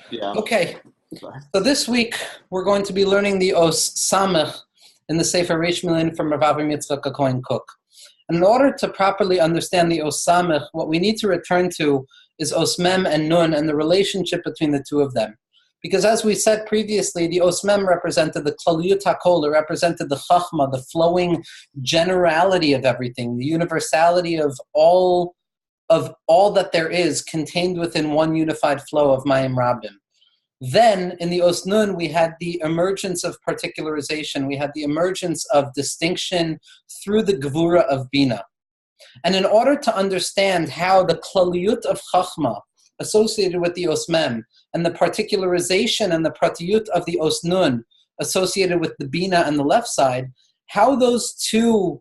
Yeah. Okay, Sorry. so this week we're going to be learning the Os Samech in the Sefer Reish Millin from Rav Avram Yitzchak Cohen Cook. And in order to properly understand the Os Samech, what we need to return to is Os Mem and Nun and the relationship between the two of them. Because as we said previously, the Os Mem represented the Klaliyut HaKol, it represented the Chachma, the flowing generality of everything, the universality of all that there is contained within one unified flow of Mayim Rabim. Then, in the Os Nun, we had the emergence of particularization. We had the emergence of distinction through the Gevura of Bina. And in order to understand how the Klaliyut of Chachma associated with the Os Mem and the particularization and the Pratiyut of the Os Nun associated with the Bina and the left side, how those two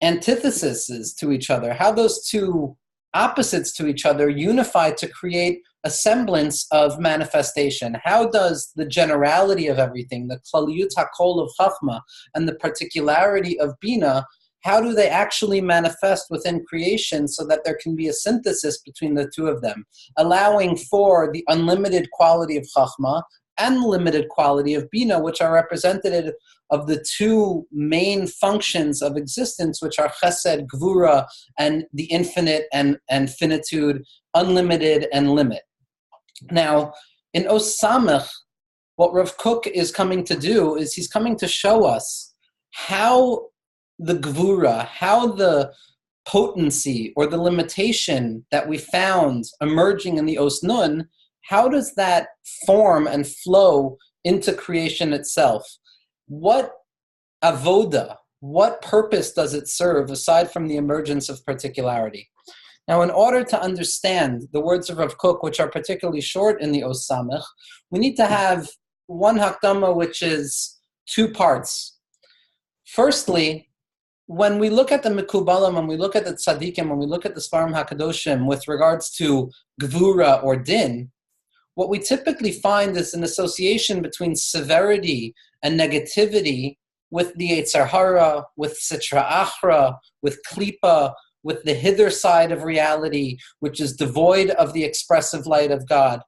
antitheses to each other, how those two opposites to each other unify to create a semblance of manifestation. How does the generality of everything, the Klaliyut HaKol of Chachma and the particularity of Bina, how do they actually manifest within creation so that there can be a synthesis between the two of them, allowing for the unlimited quality of Chachma and the limited quality of Bina, which are representative of the two main functions of existence, which are Chesed, Gvura, and the infinite and finitude, unlimited and limit. Now, in Os Samech, what Rav Kook is coming to do is he's coming to show us how the Gvura, how the potency or the limitation that we found emerging in the Os Nun, how does that form and flow into creation itself? What avoda, what purpose does it serve aside from the emergence of particularity? Now, in order to understand the words of Rav Kook, which are particularly short in the Os Samech, we need to have one hakdama, which is two parts. Firstly, when we look at the Mekubalim, when we look at the Tzadikim, when we look at the Sfarim HaKadoshim with regards to Gvura or Din, what we typically find is an association between severity and negativity with the Yetzer Hara, with Sitra Achra, with Klipa, with the hither side of reality, which is devoid of the expressive light of God.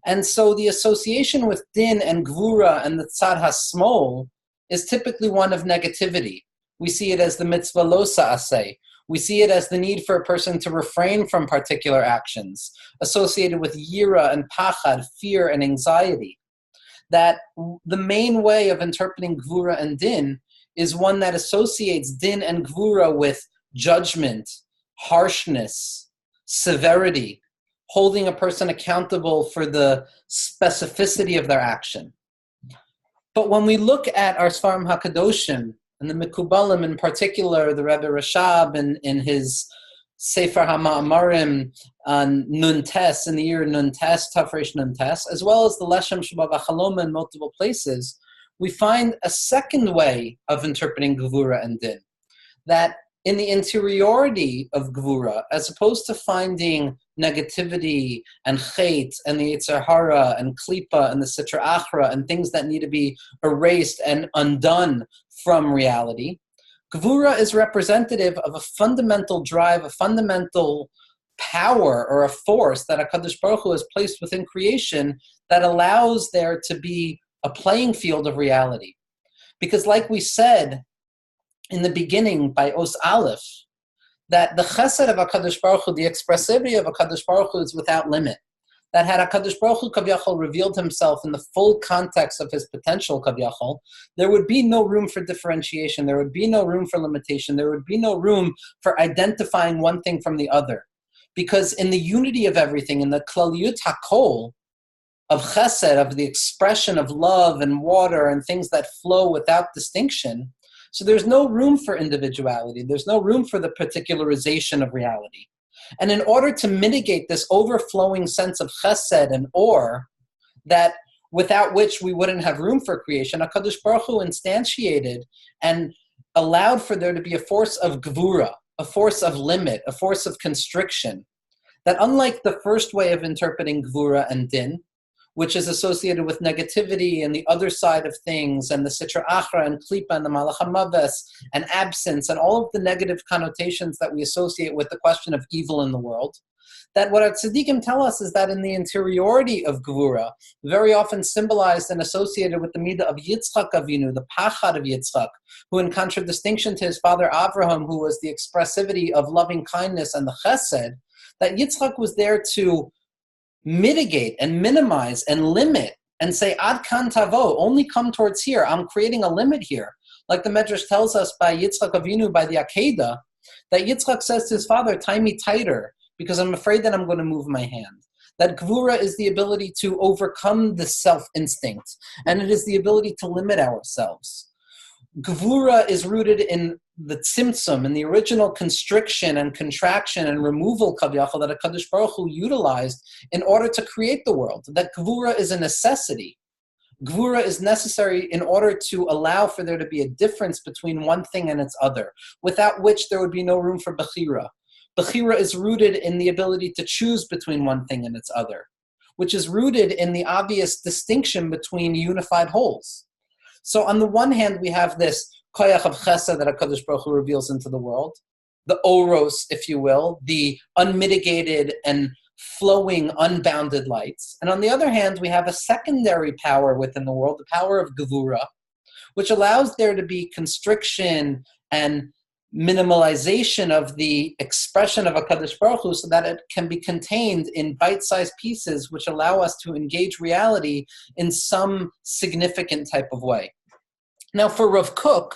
And so the association with Din and Gvura and the Tzad HaSmol is typically one of negativity. We see it as the mitzvah lo sa'aseh. We see it as the need for a person to refrain from particular actions associated with yira and pachad, fear and anxiety. That the main way of interpreting Gvura and Din is one that associates Din and Gvura with judgment, harshness, severity, holding a person accountable for the specificity of their action. But when we look at our Sfarim HaKadoshim, and the Mekubalim in particular, the Rebbe Rashab in his Sefer HaMa'amarim on Nun Tes, in the year Nun Tes, Tafresh Nun Tes, as well as the Leshem Sheba V'Chaloma in multiple places, we find a second way of interpreting Gevura and Din. That in the interiority of Gevura, as opposed to finding negativity and chait and the Yetzer Hara and Klipa and the Sitra Achra and things that need to be erased and undone from reality, Gevura is representative of a fundamental drive, a fundamental power or a force that HaKadosh Baruch Hu has placed within creation that allows there to be a playing field of reality. Because like we said in the beginning by Os Aleph, that the chesed of HaKadosh Baruch Hu, the expressivity of HaKadosh Baruch Hu is without limit. That had HaKadosh Baruch Hu Kaviyachol revealed himself in the full context of his potential Kaviyachol, there would be no room for differentiation, there would be no room for limitation, there would be no room for identifying one thing from the other. Because in the unity of everything, in the Klaliyut HaKol of chesed, of the expression of love and water and things that flow without distinction, so there's no room for individuality. There's no room for the particularization of reality. And in order to mitigate this overflowing sense of chesed and or, that without which we wouldn't have room for creation, HaKadosh Baruch Hu instantiated and allowed for there to be a force of gvura, a force of limit, a force of constriction, that unlike the first way of interpreting gvura and din, which is associated with negativity and the other side of things, and the Sitra Achra and Klipa and the Malach HaMaves and absence and all of the negative connotations that we associate with the question of evil in the world. that what our tzaddikim tell us is that in the interiority of Gevura, very often symbolized and associated with the midah of Yitzchak Avinu, the pachad of Yitzchak, who in contradistinction to his father Avraham, who was the expressivity of loving kindness and the chesed, that Yitzchak was there to mitigate and minimize and limit and say, Ad kan tavo, only come towards here. I'm creating a limit here. Like the Medrash tells us by Yitzchak Avinu, by the Akedah, that Yitzchak says to his father, tie me tighter, because I'm afraid that I'm going to move my hand. That Gevura is the ability to overcome the self-instinct, and it is the ability to limit ourselves. Gevura is rooted in the tzimtzum, in the original constriction and contraction and removal kaviyachal that HaKadosh Baruch Hu utilized in order to create the world. That Gevura is a necessity. Gevura is necessary in order to allow for there to be a difference between one thing and its other, without which there would be no room for Bechira. Bechira is rooted in the ability to choose between one thing and its other, which is rooted in the obvious distinction between unified wholes. So on the one hand, we have this koyach of chesed that HaKadosh Baruch Hu reveals into the world, the oros, if you will, the unmitigated and flowing, unbounded lights. And on the other hand, we have a secondary power within the world, the power of Gevura, which allows there to be constriction and minimalization of the expression of HaKadosh Baruch Hu so that it can be contained in bite-sized pieces which allow us to engage reality in some significant type of way. Now for Rav Kook,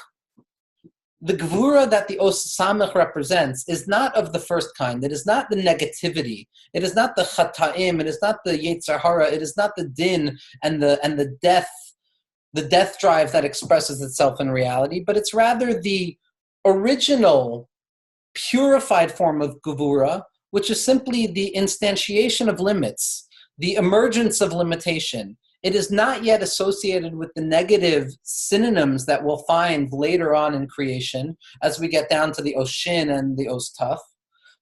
the Gevura that the Os Samech represents is not of the first kind. It is not the negativity. It is not the Chata'im. It is not the Yetzer Hara. It is not the Din and the death drive that expresses itself in reality, but it's rather the original purified form of Gevura, which is simply the instantiation of limits, the emergence of limitation. It is not yet associated with the negative synonyms that we'll find later on in creation as we get down to the Oshin and the Os Taf,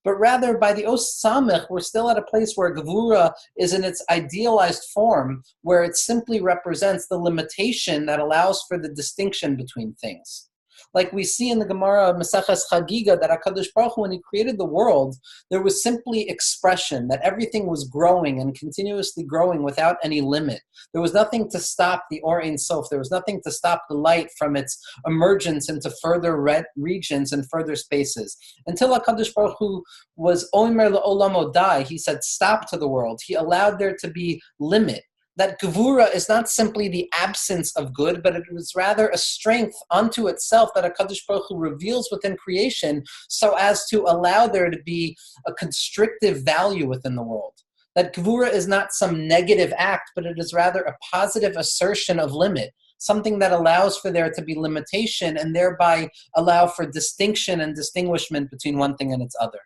but rather by the Os Samech, we're still at a place where Gevura is in its idealized form, where it simply represents the limitation that allows for the distinction between things. Like we see in the Gemara of Maseches Chagiga that HaKadosh Baruch Hu, when he created the world, there was simply expression, that everything was growing and continuously growing without any limit. There was nothing to stop the Or Ein Sof. There was nothing to stop the light from its emergence into further regions and further spaces. Until HaKadosh Baruch Hu was Omer Le'olam Odai, he said stop to the world. He allowed there to be limit. That Gevura is not simply the absence of good, but it was rather a strength unto itself that HaKadosh Baruch Hu reveals within creation so as to allow there to be a constrictive value within the world. That Gevura is not some negative act, but it is rather a positive assertion of limit, something that allows for there to be limitation and thereby allow for distinction and distinguishment between one thing and its other.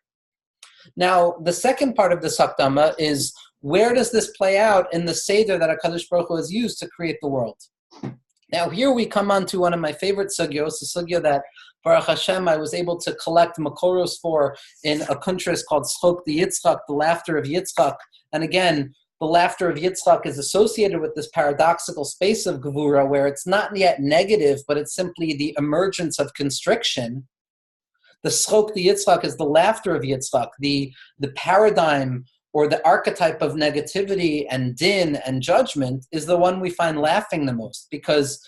Now, the second part of this Hakdama is, where does this play out in the Seder that HaKadosh Baruch Hu has used to create the world? Now, here we come on to one of my favorite sugyos, a sugya that, Baruch Hashem, I was able to collect makoros for in a kuntris called Schok the Yitzchak, the laughter of Yitzchak. And again, the laughter of Yitzchak is associated with this paradoxical space of Gevura, where it's not yet negative, but it's simply the emergence of constriction. The Schok the Yitzchak is the laughter of Yitzchak, the paradigm or the archetype of negativity and din and judgment is the one we find laughing the most, because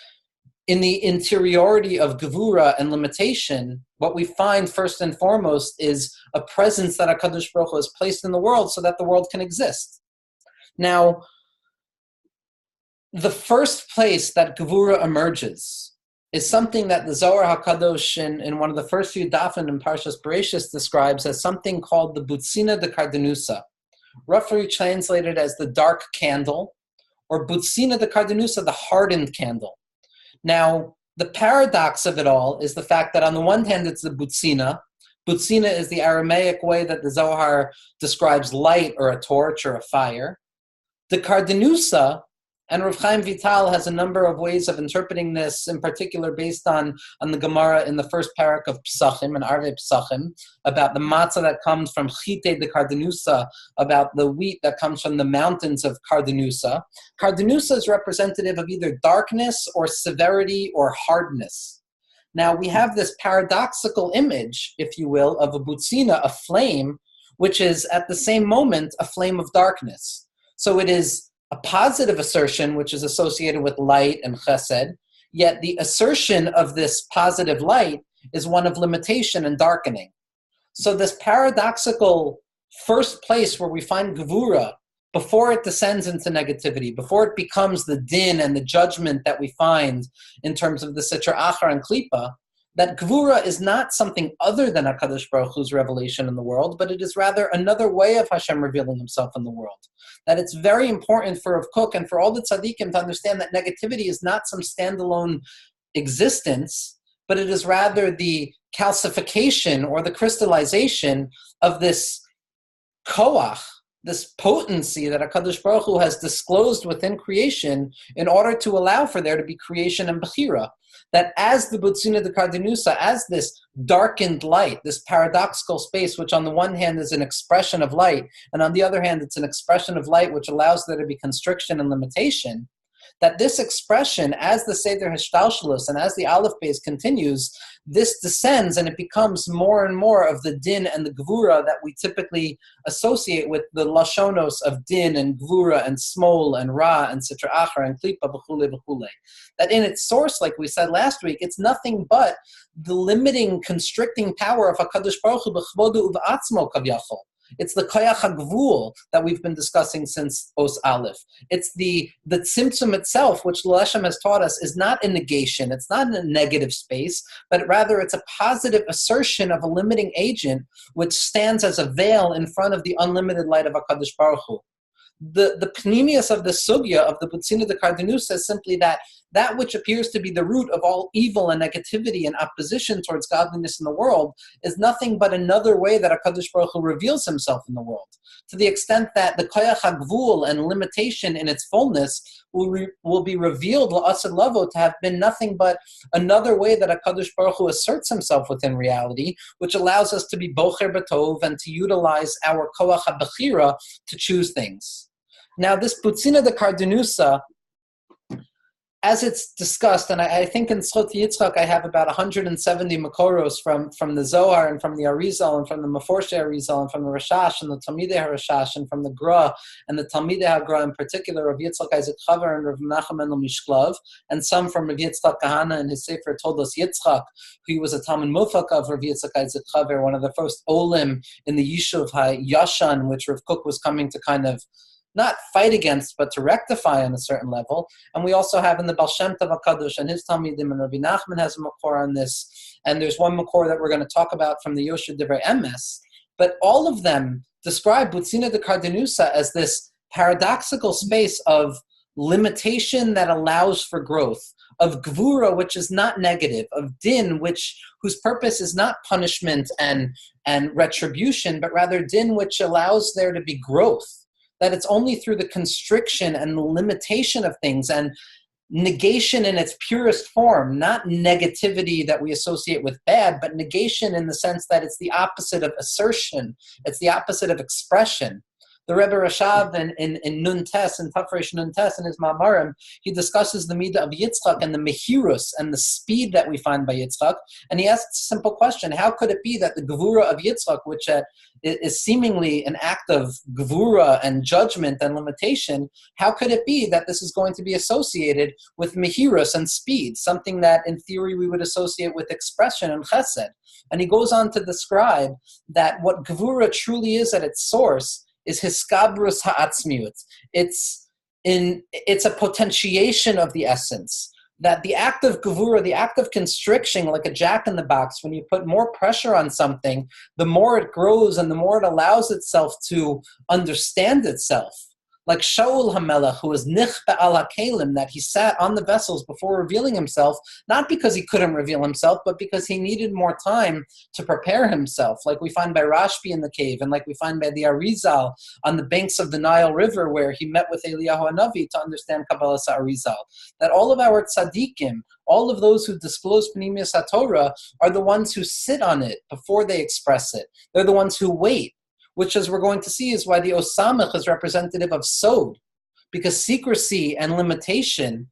in the interiority of Gevura and limitation, what we find first and foremost is a presence that HaKadosh Baruch Hu has placed in the world so that the world can exist. Now, the first place that Gevura emerges is something that the Zohar HaKadosh in one of the first few dafim in Parshas Bereshis describes as something called the Butzina de Kardenusa, roughly translated as the dark candle, or Butzina de Kardenusa, the hardened candle. Now, the paradox of it all is the fact that on the one hand it's the Butzina. Butzina is the Aramaic way that the Zohar describes light or a torch or a fire. The Kardenusa, and Rav Chaim Vital has a number of ways of interpreting this, in particular based on the Gemara in the first parak of Pesachim, and Arvei Pesachim, about the matzah that comes from Chite de Kardenusa, about the wheat that comes from the mountains of Kardenusa. Kardenusa is representative of either darkness or severity or hardness. Now we have this paradoxical image, if you will, of a butzina, a flame, which is at the same moment a flame of darkness. So it is a positive assertion, which is associated with light and chesed, yet the assertion of this positive light is one of limitation and darkening. So this paradoxical first place where we find Gevura, before it descends into negativity, before it becomes the din and the judgment that we find in terms of the Sitra Achar and Klipa, that Gevura is not something other than HaKadosh Baruch Hu's revelation in the world, but it is rather another way of Hashem revealing himself in the world. That it's very important for Rav Kook and for all the tzaddikim to understand that negativity is not some standalone existence, but it is rather the calcification or the crystallization of this koach, this potency that HaKadosh Baruch Hu has disclosed within creation in order to allow for there to be creation and bechira. That as the Butzina de Kardenusa, as this darkened light, this paradoxical space, which on the one hand is an expression of light, and on the other hand it's an expression of light which allows there to be constriction and limitation, that this expression, as the Seder Hishtalshelus and as the Aleph Beis continues, this descends and it becomes more and more of the din and the gvura that we typically associate with the lashonos of din and gvura and smol and ra and sitra achar and klipa v'chule v'chule. That in its source, like we said last week, it's nothing but the limiting, constricting power of HaKadosh Baruch Hu b'chvodu u'v'atzmo kavyachol. It's the koyach hagvul that we've been discussing since Os Aleph. It's the tzimtzum itself, which Leshem has taught us, is not a negation. It's not in a negative space, but rather it's a positive assertion of a limiting agent, which stands as a veil in front of the unlimited light of HaKadosh Baruch Hu. The pnimius of the sugya of the Butzina de Kardenus says simply that which appears to be the root of all evil and negativity and opposition towards godliness in the world is nothing but another way that HaKadosh Baruch Hu reveals himself in the world. To the extent that the koyach hagvul and limitation in its fullness will be revealed la'asad lavo to have been nothing but another way that HaKadosh Baruch Hu asserts himself within reality, which allows us to be bocher b'tov and to utilize our koach ha'bechira to choose things. Now, this Butzina de Kardenusa, as it's discussed, and I think in Tzchot Yitzchak I have about 170 makoros from the Zohar and from the Arizal and from the Meforshe Arizal and from the Rashash and the Talmidei HaRashash and from the Gra and the Talmidei HaGra in particular, Rav Yitzchak Isaac Chaver and Rav Menachem Mendel Mishklov, and some from Rav Yitzchak Kahana in his Sefer Toldos Yitzchak, who was a Talmud Mufak of Rav Yitzchak Isaac Chaver, one of the first Olim in the Yishuv HaYashan, which Rav Kook was coming to kind of not fight against, but to rectify on a certain level. And we also have in the Baal Shem Tov HaKadosh and his Talmidim, and Rabbi Nachman has a makor on this, and there's one makor that we're going to talk about from the Yosher Divrei Emes. But all of them describe Butzina de Kardenusa as this paradoxical space of limitation that allows for growth, of gvura, which is not negative, of din, whose purpose is not punishment and retribution, but rather din, which allows there to be growth. That it's only through the constriction and the limitation of things and negation in its purest form, not negativity that we associate with bad, but negation in the sense that it's the opposite of assertion, it's the opposite of expression. The Rebbe Rashav in Nun Tes, in Tafresh Nun Tes, in his Ma'amarim, he discusses the Midah of Yitzchak and the Mehirus and the speed that we find by Yitzchak. And he asks a simple question: how could it be that the Gevura of Yitzchak, which is seemingly an act of Gevura and judgment and limitation, how could it be that this is going to be associated with Mehirus and speed, something that in theory we would associate with expression and chesed? And he goes on to describe that what Gevura truly is at its source is hiskabrus ha'atzmiut. It's a potentiation of the essence. That the act of gevura, the act of constriction, like a jack in the box, when you put more pressure on something, the more it grows and the more it allows itself to understand itself. Like Shaul HaMelech, who was nich be'al ha'kelim, that he sat on the vessels before revealing himself, not because he couldn't reveal himself, but because he needed more time to prepare himself, like we find by Rashbi in the cave, and like we find by the Arizal on the banks of the Nile River, where he met with Eliyahu HaNavi to understand Kabbalah Arizal. That all of our tzaddikim, all of those who disclose Pnimius HaTorah, are the ones who sit on it before they express it. They're the ones who wait, which, as we're going to see, is why the Os Samech is representative of Sod, because secrecy and limitation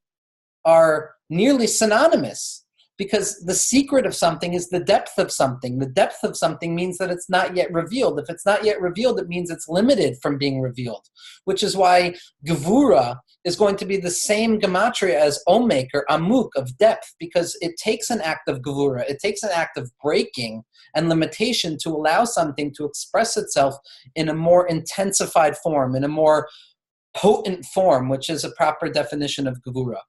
are nearly synonymous. Because the secret of something is the depth of something. The depth of something means that it's not yet revealed. If it's not yet revealed, it means it's limited from being revealed, which is why Gevura is going to be the same gematria as Omek or Amuk of depth, because it takes an act of Gevura. It takes an act of breaking and limitation to allow something to express itself in a more intensified form, in a more potent form, which is a proper definition of Gevura.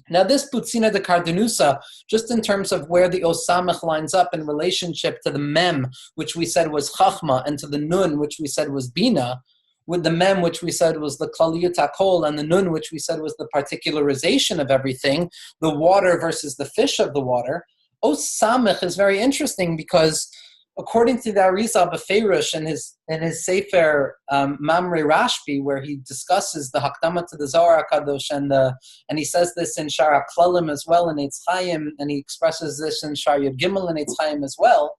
Now this Putzina de Cardenusa, just in terms of where the Os Samech lines up in relationship to the Mem, which we said was Chachma, and to the Nun, which we said was Bina, with the Mem, which we said was the Klaliyut HaKol, and the Nun, which we said was the particularization of everything, the water versus the fish of the water. Os Samech is very interesting because according to the Arizal Befeirush in his Sefer Mamre Rashbi, where he discusses the Hakdama to the Zohar HaKadosh, and he says this in Shar HaKlalim as well in Eitz Chaim, and he expresses this in Shar Yud Gimel in Eitz Chaim as well,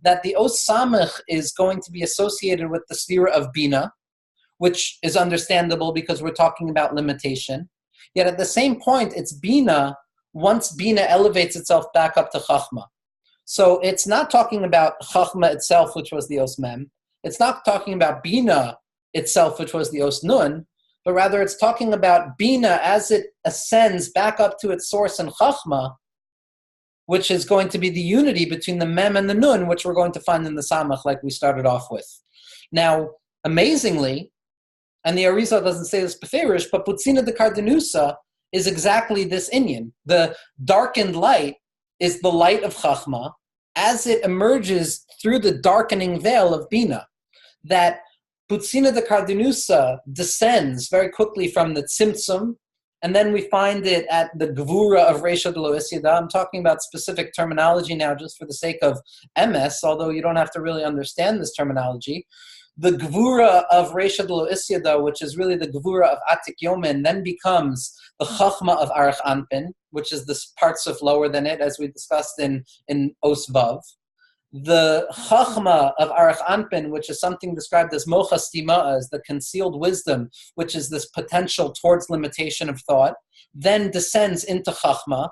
that the Os Samech is going to be associated with the Sphira of Bina, which is understandable because we're talking about limitation. Yet at the same point, it's Bina, once Bina elevates itself back up to Chachma. So it's not talking about Chachma itself, which was the Os Mem. It's not talking about Bina itself, which was the Os Nun, but rather it's talking about Bina as it ascends back up to its source in Chachma, which is going to be the unity between the Mem and the Nun, which we're going to find in the Samech like we started off with. Now, amazingly, and the Arizal doesn't say this beferish, but Putzina de Cardenusa is exactly this inyan. The darkened light is the light of Chachma as it emerges through the darkening veil of Bina. That Putzina de Cardenusa descends very quickly from the Tzimtzum, and then we find it at the Gevura of Reish Millin. I'm talking about specific terminology now just for the sake of MS, although you don't have to really understand this terminology. The Gevura of Reish Millin, which is really the Gevura of Atik Yomen, then becomes the Chachma of Arach Anpin, which is the parts of lower than it, as we discussed in Os Vav. The Chachma of Arach Anpin, which is something described as Mocha Stima, as the concealed wisdom, which is this potential towards limitation of thought, then descends into Chachma.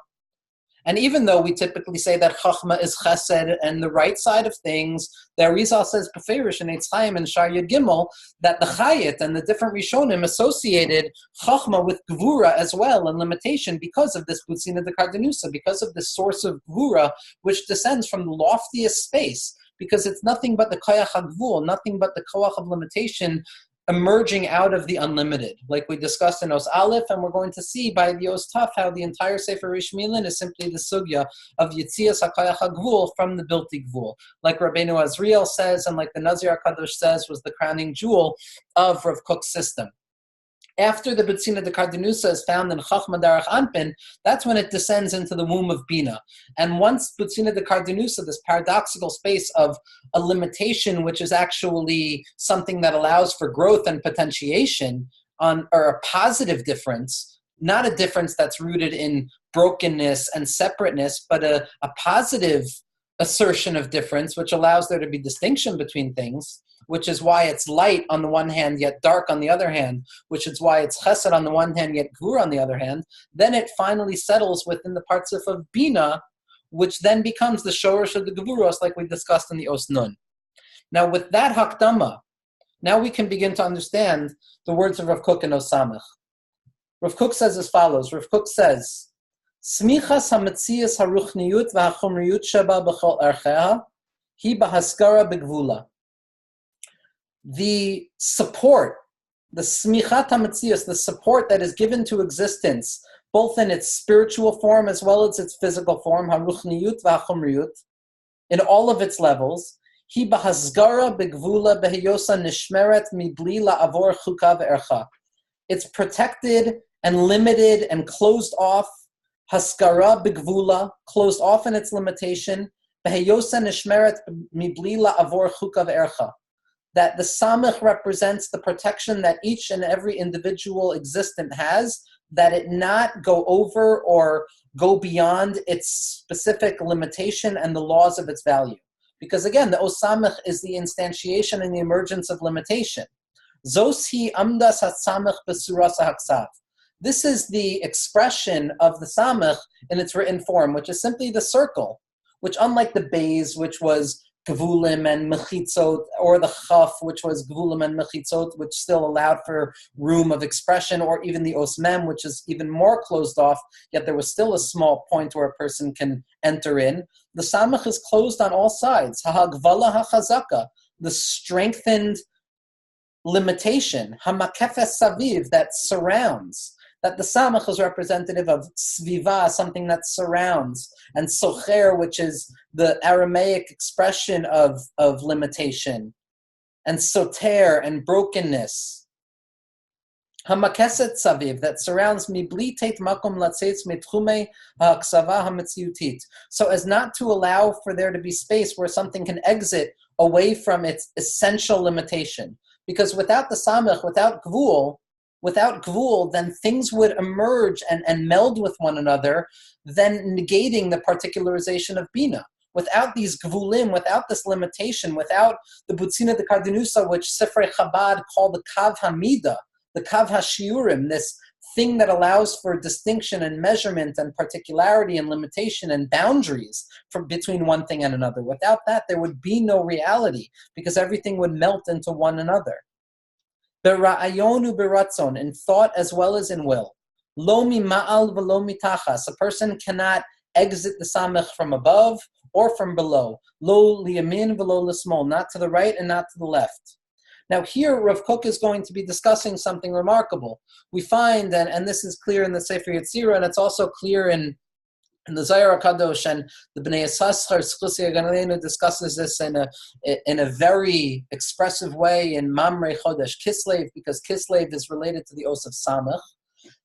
And even though we typically say that Chachma is Chesed and the right side of things, the Arizal says Beferish in Eitz Chaim and Shar Yud Gimel that the Chayit and the different Rishonim associated Chachma with Gevura as well and limitation because of this Putzina de Cardenusa, because of this source of Gevura which descends from the loftiest space, because it's nothing but the Koyach HaGvul, nothing but the Koyach of limitation emerging out of the unlimited, like we discussed in Os Aleph, and we're going to see by the Os Taf how the entire Sefer Reish Millin is simply the sugya of Yitzias HaKoyach HaGvul from the Bilti Gvul. Like Rabbeinu Azriel says, and like the Nazir HaKadosh says, was the crowning jewel of Rav Kook's system. After the Putzina de Cardenusa is found in Chachma Darach Anpin, that's when it descends into the womb of Bina. And once Putzina de Cardenusa, this paradoxical space of a limitation, which is actually something that allows for growth and potentiation, or a positive difference, not a difference that's rooted in brokenness and separateness, but a positive assertion of difference, which allows there to be distinction between things, which is why it's light on the one hand, yet dark on the other hand, which is why it's chesed on the one hand, yet gvura on the other hand, then it finally settles within the parts of Bina, which then becomes the shorish of the gevuros, like we discussed in the Os Nun. Now with that hakdama, now we can begin to understand the words of Rav Kook and Os Samech. Rav Kook says as follows. Rav Kook says, Smichas hametzias haruchniyut v'hachumriyut sheba b'chol archeha hi b'haskara b'gvula. The support, the smichat hametzias, the support that is given to existence, both in its spiritual form as well as its physical form, haruchniyut v'hachumriyut, in all of its levels, hi b'hasgara b'gvula b'heyosa nishmeret mibli la'avor chuka v'ercha. It's protected and limited and closed off, haskara b'gvula, closed off in its limitation, b'heyosa nishmeret mibli la'avor chuka v'ercha. That the Samech represents the protection that each and every individual existent has, that it not go over or go beyond its specific limitation and the laws of its value. Because again, the Os Samech is the instantiation and the emergence of limitation. Zos hi amdas hasamech besuras haksav. This is the expression of the Samech in its written form, which is simply the circle, which unlike the Beis, which was Gvulim and Mechitzot, or the Chaf, which was Gvulim and Mechitzot, which still allowed for room of expression, or even the Os Mem, which is even more closed off, yet there was still a small point where a person can enter in. The Samech is closed on all sides. Ha'agvala ha'chazaka, the strengthened limitation, Hamakefes saviv, that surrounds. That the Samech is representative of sviva, something that surrounds, and socher, which is the Aramaic expression of limitation, and soter, and brokenness. Hamakeset saviv, that surrounds mibli tet makom latzetz mitchume ha'aksava hametziutit, so as not to allow for there to be space where something can exit away from its essential limitation. Because without the Samech, without Gvul, then things would emerge and meld with one another, then negating the particularization of Bina. Without these Gvulim, without this limitation, without the Butzina de Kardenusa, which Sifrei Chabad call the Kav Hamida, the Kav HaShiurim, this thing that allows for distinction and measurement and particularity and limitation and boundaries between one thing and another. Without that, there would be no reality, because everything would melt into one another. Bera'ayonu beratzon, in thought as well as in will. Lo mima'al v'lo mitachas, a person cannot exit the Samech from above or from below. Lo liyamin v'lo l'smol, not to the right and not to the left. Now here, Rav Kook is going to be discussing something remarkable. We find, and this is clear in the Sefer Yetzirah, and it's also clear in the Zohar HaKadosh, and the Bnei Yissaschar Schusi HaGanaleinu discusses this in a very expressive way in Mamrei Chodesh Kislev, because Kislev is related to the Os of Samech,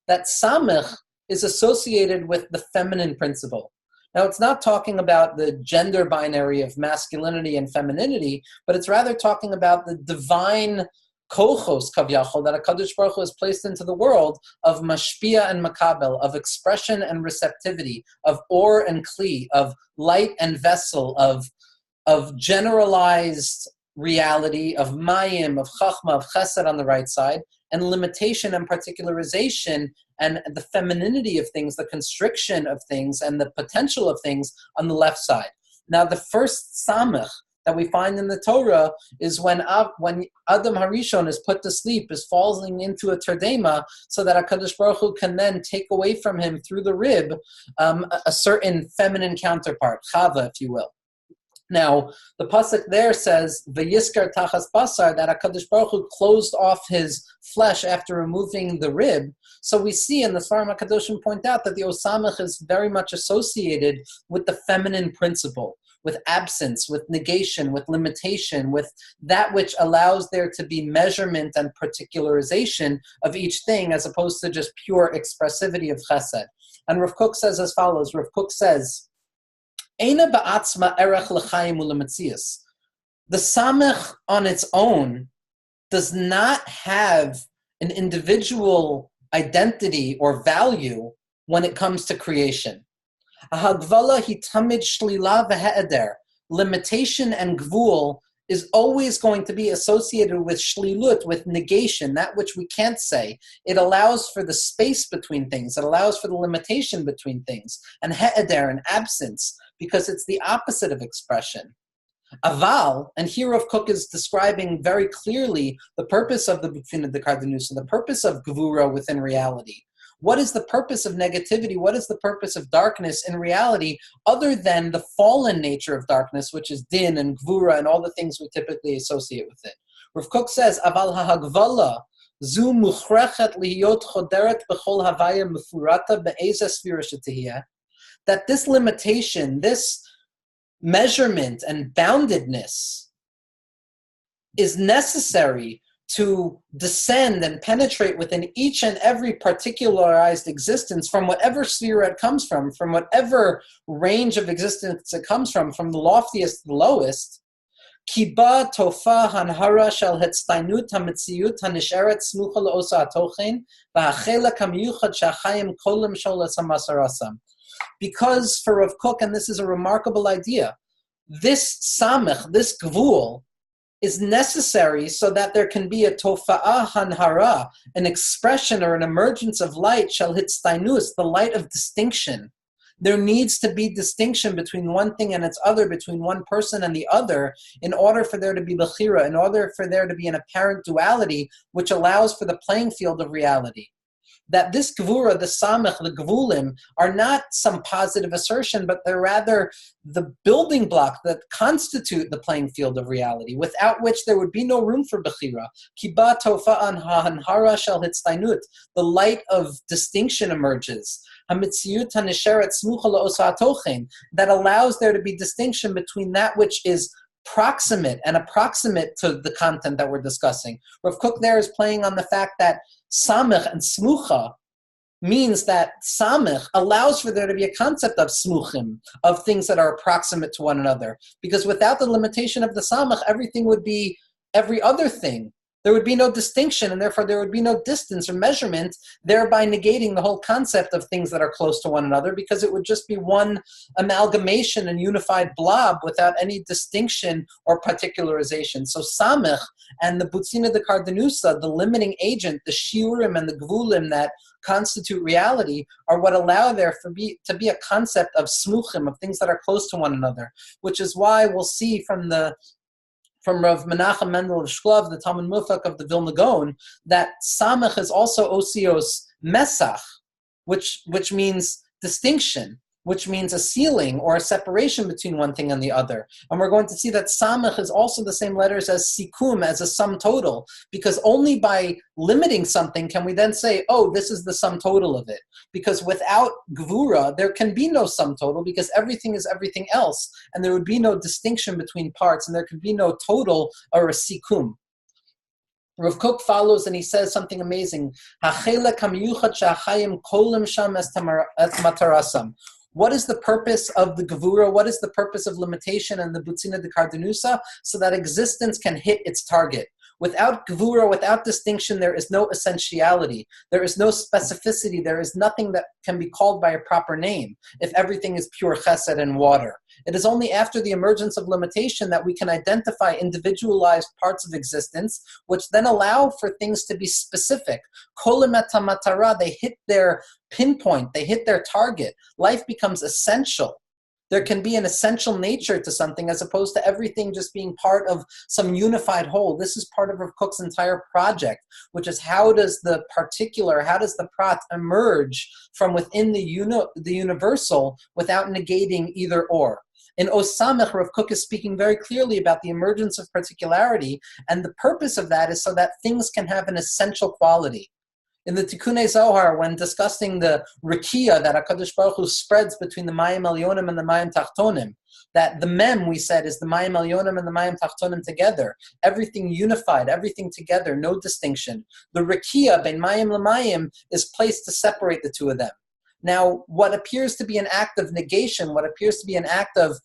that Samech is associated with the feminine principle. Now, it's not talking about the gender binary of masculinity and femininity, but it's rather talking about the divine kochos kavyachol that HaKadosh Baruch Hu has placed into the world of mashpia and makabel, of expression and receptivity, of or and kli, of light and vessel, of generalized reality, of mayim, of chachma, of chesed on the right side, and limitation and particularization and the femininity of things, the constriction of things, and the potential of things on the left side. Now, the first samech that we find in the Torah is when Adam Harishon is put to sleep, is falling into a terdema, so that HaKadosh Baruch Hu can then take away from him through the rib a certain feminine counterpart, Chava, if you will. Now, the pasuk there says, "V'yiskar tachas basar," that HaKadosh Baruch Hu closed off his flesh after removing the rib. So we see, and the Sfarim HaKadoshim point out, that the Osamech is very much associated with the feminine principle, with absence, with negation, with limitation, with that which allows there to be measurement and particularization of each thing, as opposed to just pure expressivity of chesed. And Rav Kook says as follows. Rav Kook says, Eina ba'atzma erech l'chaim u'lemetzias. The Samech on its own does not have an individual identity or value when it comes to creation. Hagvala hitamid shlila v'he'eder. Limitation and gvul is always going to be associated with shlilut, with negation, that which we can't say. It allows for the space between things. It allows for the limitation between things. And he'eder, an absence, because it's the opposite of expression. Aval, and here Rav Kook is describing very clearly the purpose of the B'fina de Kardenusa, the purpose of Gevura within reality. What is the purpose of negativity? What is the purpose of darkness in reality, other than the fallen nature of darkness, which is din and Gevura and all the things we typically associate with it? Rav Kook says, Aval ha'hagvala, zu muchrechet lihiyot choderet b'chol havaya mefurata be'ezeh sfira shetihiyah, that this limitation, this measurement and boundedness is necessary to descend and penetrate within each and every particularized existence from whatever sphere it comes from whatever range of existence it comes from the loftiest to the lowest. Kiba tofa hanhara shel hetstainut hametziyut hanisheret smucha leosa hatochen v'hachelak hamiyuchad shachayim kolim sholas hamasarasam. Because for Rav Kook, and this is a remarkable idea, this samech, this gvul, is necessary so that there can be a tofa'ah hanhara, an expression or an emergence of light, shel hitstainus, the light of distinction. There needs to be distinction between one thing and its other, between one person and the other, in order for there to be bechira, in order for there to be an apparent duality, which allows for the playing field of reality. That this gvura, the samech, the gvulim, are not some positive assertion, but they're rather the building block that constitute the playing field of reality, without which there would be no room for bechira. Kiba tofa'an ha'anhara shel hitstainut, the light of distinction emerges. Hamitziyut hanisheret smucha la'osa hatochen, that allows there to be distinction between that which is proximate and approximate to the content that we're discussing. Rav Kook there is playing on the fact that samech and smucha means that samech allows for there to be a concept of smuchim, of things that are approximate to one another. Because without the limitation of the samech, everything would be every other thing. There would be no distinction, and therefore there would be no distance or measurement, thereby negating the whole concept of things that are close to one another, because it would just be one amalgamation and unified blob without any distinction or particularization. So samech and the butzina de kardenusa, the limiting agent, the shiurim and the gvulim that constitute reality, are what allow there to be a concept of smuchim, of things that are close to one another, which is why we'll see from Rav Menachem Mendel of Shklov, the Talmud Mufak of the Vilna Gaon, that samech is also osios mesach, which means distinction, which means a sealing or a separation between one thing and the other. And we're going to see that samech is also the same letters as sikum, as a sum total, because only by limiting something can we then say, oh, this is the sum total of it. Because without gvura, there can be no sum total, because everything is everything else, and there would be no distinction between parts, and there could be no total or a sikum. Rav Kook follows and he says something amazing. What is the purpose of the gevura? What is the purpose of limitation and the butzina de kardenusa? So that existence can hit its target. Without gevura, without distinction, there is no essentiality. There is no specificity. There is nothing that can be called by a proper name if everything is pure chesed and water. It is only after the emergence of limitation that we can identify individualized parts of existence, which then allow for things to be specific. Kolemet hamatara, they hit their pinpoint, they hit their target. Life becomes essential. There can be an essential nature to something as opposed to everything just being part of some unified whole. This is part of Rav Kook's entire project, which is how does the prat emerge from within the universal without negating either or. In Os Samech, Rav Kook is speaking very clearly about the emergence of particularity, and the purpose of that is so that things can have an essential quality. In the Tikkunei Zohar, when discussing the Rikiya that HaKadosh Baruch Hu spreads between the Mayim Elyonim and the Mayim Tachtonim, that the Mem, we said, is the Mayim Elyonim and the Mayim Tachtonim together. Everything unified, everything together, no distinction. The Rikiya, Ben Mayim L'Mayim, is placed to separate the two of them. Now, what appears to be an act of negation, what appears to be an act of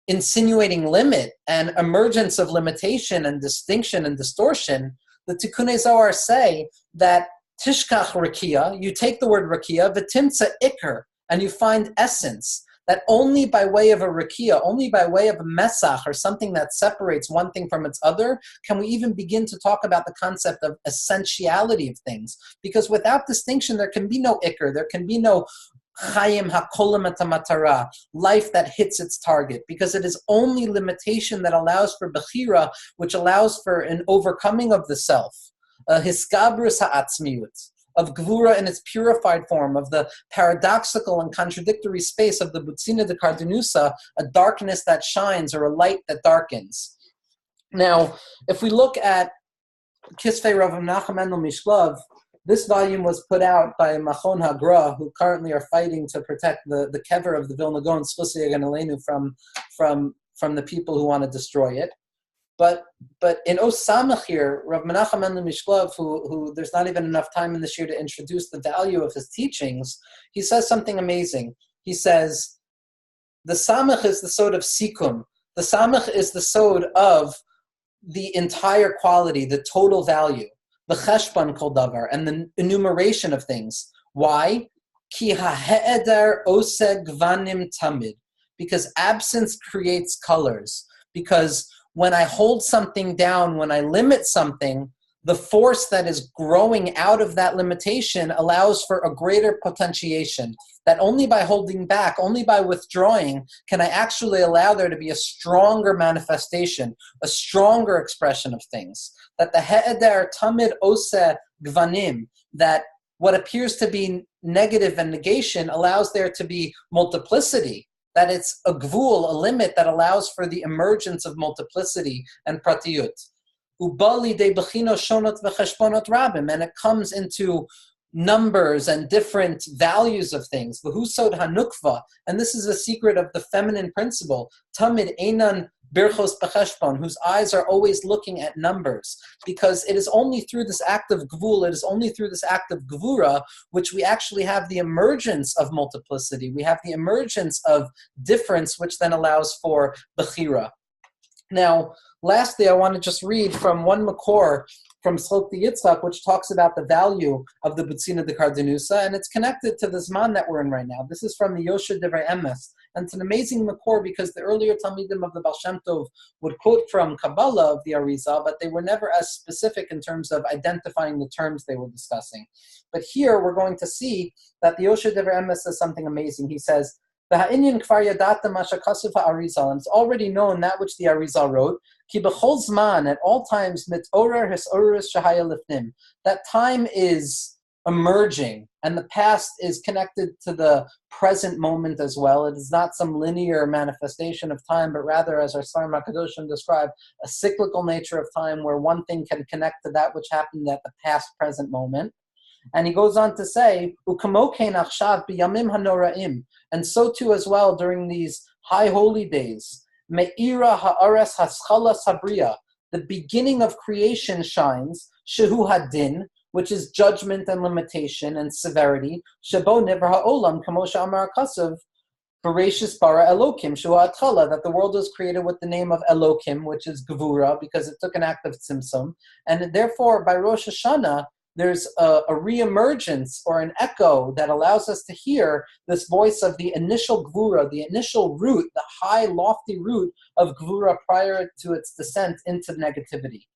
insinuating limit and emergence of limitation and distinction and distortion, the Tikkunei Zohar say that Tishkach Rakia, you take the word Rakia, V'timtza Iker, and you find essence, that only by way of a Rakia, only by way of a Mesach, or something that separates one thing from its other, can we even begin to talk about the concept of essentiality of things. Because without distinction, there can be no Iker, there can be no Chayim HaKolam Matara, life that hits its target, because it is only limitation that allows for Bechira, which allows for an overcoming of the self. Hiskabrus ha'atzmiut, of Gvura in its purified form, of the paradoxical and contradictory space of the Butzina de Kardenusa, a darkness that shines or a light that darkens. Now, if we look at Kisvei Rav Menachem Mendel Mishlov, this volume was put out by Machon Hagra, who currently are fighting to protect the kever of the Vilna Gaon Tzchusi Yagan Aleinu from the people who want to destroy it. But in Os Samech here, Rav Menachem Mendel Mishlov, who there's not even enough time in this year to introduce the value of his teachings, he says something amazing. He says, the Samech is the sod of Sikum. The Samech is the sod of the entire quality, the total value, the Cheshbon Kol Davar, and the enumeration of things. Why? Ki ha'heder oseg gvanim tamid. Because absence creates colors. Because when I hold something down, when I limit something, the force that is growing out of that limitation allows for a greater potentiation. That only by holding back, only by withdrawing, can I actually allow there to be a stronger manifestation, a stronger expression of things. That the he'eder tamid ose gvanim, that what appears to be negative and negation allows there to be multiplicity, that it's a gvul, a limit that allows for the emergence of multiplicity and pratiyut. Ubali de bechino shonot v'cheshponot rabim, and it comes into numbers and different values of things. V'husod hanukva, and this is a secret of the feminine principle. Tamid einan birchos b'cheshpon, whose eyes are always looking at numbers, because it is only through this act of gvul, it is only through this act of gvura, which we actually have the emergence of multiplicity. We have the emergence of difference, which then allows for bechira. Now, lastly, I want to just read from one makor from Slokti Yitzchak, which talks about the value of the Butzina de Kardenusa, and it's connected to the Zman that we're in right now. This is from the Yosha Divrei Emes, and it's an amazing makor because the earlier Talmidim of the Baal Shem Tov would quote from Kabbalah of the Arizal, but they were never as specific in terms of identifying the terms they were discussing. But here we're going to see that the Yosha Divrei Emes says something amazing. He says, and it's already known that which the Arizal wrote, Ki b'chol zman, at all times, mitorer hisoris shahaya lifnim, that time is emerging, and the past is connected to the present moment as well. It is not some linear manifestation of time, but rather, as our Svarim HaKadoshim describe, a cyclical nature of time where one thing can connect to that which happened at the past present moment. And he goes on to say, and so too as well during these high holy days, Me'ira ha'ares haschala sabriya, the beginning of creation shines, shehu hadin, which is judgment and limitation and severity, shebo nivra ha'olam, kamo she'amar kasav, Bereshis bara Elokim, shehu atchala, that the world was created with the name of Elokim, which is gevura, because it took an act of tzimtzum, and therefore by Rosh Hashanah, there's a reemergence or an echo that allows us to hear this voice of the initial gvura, the initial root, the high, lofty root of gvura prior to its descent into negativity.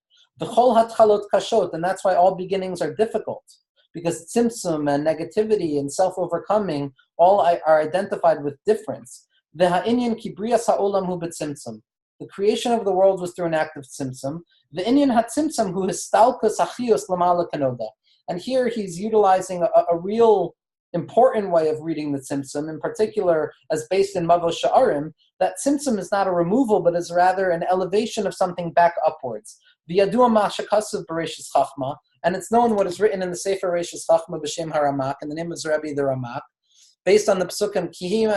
V'chol hatchalot kashot, and that's why all beginnings are difficult, because tzimtzum and negativity and self-overcoming all are identified with difference. V'ha'inyan kibriyas ha'olam hu b'tzimtzum. The creation of the world was through an act of tzimtzum. The Inyan HaTzimtzum hu histalkus achios lamala kanoda. And here he's utilizing a real important way of reading the tzimtzum, in particular as based in Mavos Sha'arim, that tzimtzum is not a removal, but is rather an elevation of something back upwards. V'yadua ma'ashakasav b'reishis chachma, and it's known what is written in the Sefer Reishis Chachma b'shem haramak, in the name of Rebbe the Ramak, based on the psukim Kihim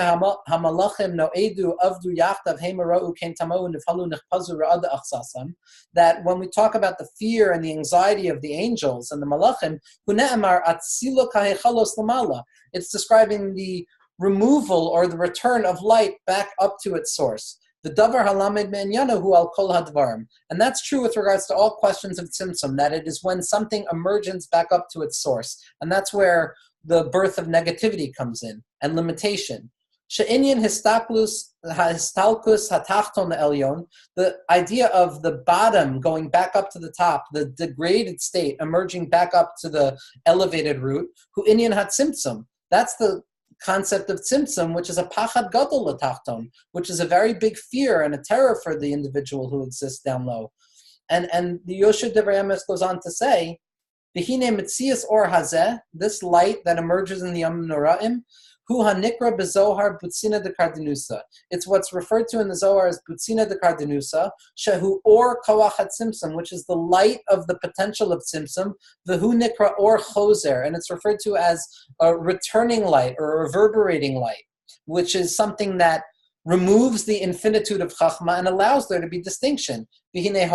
hamalachim noedu avdu yachtav heimarau ken tamo nifhalu nechpazu ra'ada achsasam, that when we talk about the fear and the anxiety of the angels and the malachim, hune'emar atzilo kahechalos lamala, it's describing the removal or the return of light back up to its source. The davar halamed me'enyana hu al kol hadvarim, and that's true with regards to all questions of tzimtzum, that it is when something emerges back up to its source, and that's where the birth of negativity comes in, and limitation. She'inyan histalkus hatachton elyon, the idea of the bottom going back up to the top, the degraded state emerging back up to the elevated root, hu inyan hatzimtzum. That's the concept of tzimtzum, which is a pachad gadol latachton, which is a very big fear and a terror for the individual who exists down low. And the Yosha Divrei Emes goes on to say, V'hine mitzias or hazeh, this light that emerges in the Yom Noraim, hu hanikra bezohar butzina de kardenusa. It's what's referred to in the Zohar as butzina de kardenusa, shehu or kawach hatzimtzum, which is the light of the potential of tzimtzum, v'hu nikra or choser, and it's referred to as a returning light or a reverberating light, which is something that removes the infinitude of Chachma and allows there to be distinction. And that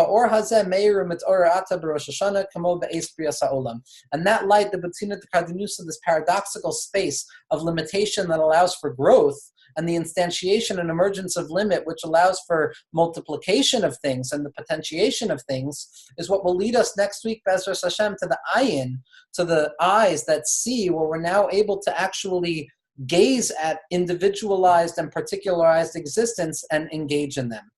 light, the B'tzina T'Kardenusa, this paradoxical space of limitation that allows for growth, and the instantiation and emergence of limit, which allows for multiplication of things and the potentiation of things, is what will lead us next week, Be'ezras Hashem, to the ayin, to the eyes that see, where we're now able to actually gaze at individualized and particularized existence and engage in them.